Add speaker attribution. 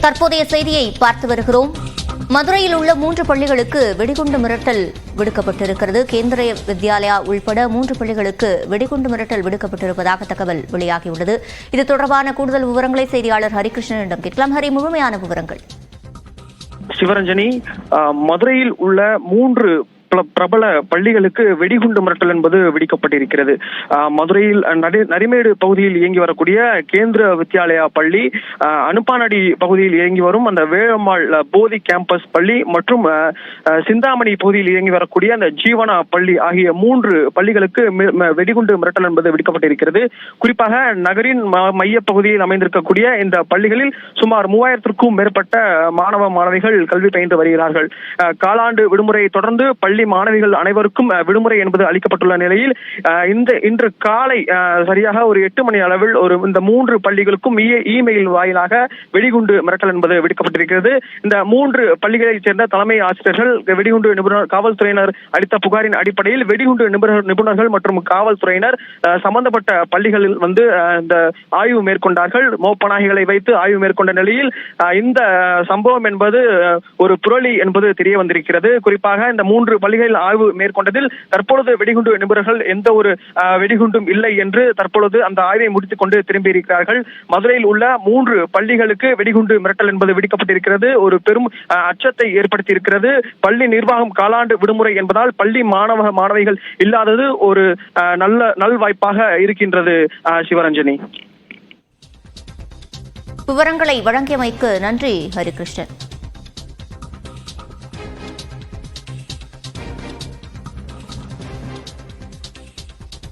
Speaker 1: தற்போதைய செய்தியை பார்த்து வருகிறோம். மதுரையில் உள்ள 3 பள்ளிகளுக்கு வெடிகுண்டு மிரட்டல் விடுக்கப்பட்டிருக்கிறது. கேந்திரிய வித்யாலயா உள்பட 3 பள்ளிகளுக்கு வெடிகுண்டு மிரட்டல் விடுக்கப்பட்டிருப்பதாக தகவல் வெளியாகியுள்ளது. இது தொடர்பான கூடுதல் விவரங்களை செய்தியாளர் ஹரிகிருஷ்ணனிடம் கேட்கலாம். ஹரி, முழுமையான விவரங்கள்.
Speaker 2: சிவரஞ்சனி, மதுரையில் உள்ள 3 பிரபல பள்ளிகளுக்கு வெடிகுண்டு மிரட்டல் என்பது விடுக்கப்பட்டிருக்கிறது. மதுரையில் நரிமேடு பகுதியில் இயங்கி வரக்கூடிய கேந்திர வித்யாலயா பள்ளி, அனுப்பானடி பகுதியில் இயங்கி வரும் அந்த வேளம்மாள் போதி கேம்பஸ் பள்ளி மற்றும் சிந்தாமணி பகுதியில் இயங்கி வரக்கூடிய அந்த ஜீவனா பள்ளி ஆகிய 3 பள்ளிகளுக்கு வெடிகுண்டு மிரட்டல் என்பது விடுக்கப்பட்டிருக்கிறது. குறிப்பாக நகரின் மைய பகுதியில் அமைந்திருக்கக்கூடிய இந்த பள்ளிகளில் சுமார் 3000க்கும் மேற்பட்ட மாணவ மாணவிகள் கல்வி பயின்று வருகிறார்கள். காலாண்டு விடுமுறையை தொடர்ந்து பள்ளி மாணவிகள் அனைவருக்கும் விடுமுறை என்பது அளிக்கப்பட்டுள்ள நிலையில் இன்று காலை சரியாக ஒரு 8 மணி அளவில் இந்த 3 பள்ளிகளுக்கும் இமெயில் வாயிலாக வெடிகுண்டு மிரட்டல் என்பது விடுக்கப்பட்டிருக்கிறது. இந்த 3 பள்ளிகளைச் சேர்ந்த தலைமை ஆசிரியர்கள் வெடிகுண்டு நிபுணர் காவல்துறையினர் அளித்த புகாரின் அடிப்படையில் வெடிகுண்டு நிபுணர்கள் மற்றும் காவல்துறையினர் சம்பந்தப்பட்ட பள்ளிகளில் இந்த ஆய்வு மேற்கொண்டார்கள். மோப்பநாய்களை வைத்து ஆய்வு மேற்கொண்ட நிலையில் இந்த சம்பவம் என்பது ஒரு புரளி என்பது தெரிய வந்திருக்கிறது. குறிப்பாக இந்த 3 பள்ளிகளில் ஆய்வு மேற்கொண்டதில் தற்பொழுது வெடிகுண்டு நிபுணர்கள் எந்த ஒரு வெடிகுண்டும் இல்லை என்று தற்பொழுது அந்த ஆய்வை முடித்துக் கொண்டு திரும்பியிருக்கிறார்கள். மதுரையில் உள்ள 3 பள்ளிகளுக்கு வெடிகுண்டு மிரட்டல் என்பது விடுக்கப்பட்டிருக்கிறது. ஒரு பெரும் அச்சத்தை ஏற்படுத்தி இருக்கிறது. பள்ளி நிர்வாகம் காலாண்டு விடுமுறை என்பதால் பள்ளி மாணவிகள் இல்லாதது ஒரு நல்வாய்ப்பாக இருக்கின்றது. சிவரஞ்சனி,
Speaker 1: விவரங்களை வழங்கியமைக்கு நன்றி ஹரிகிருஷ்ணன்.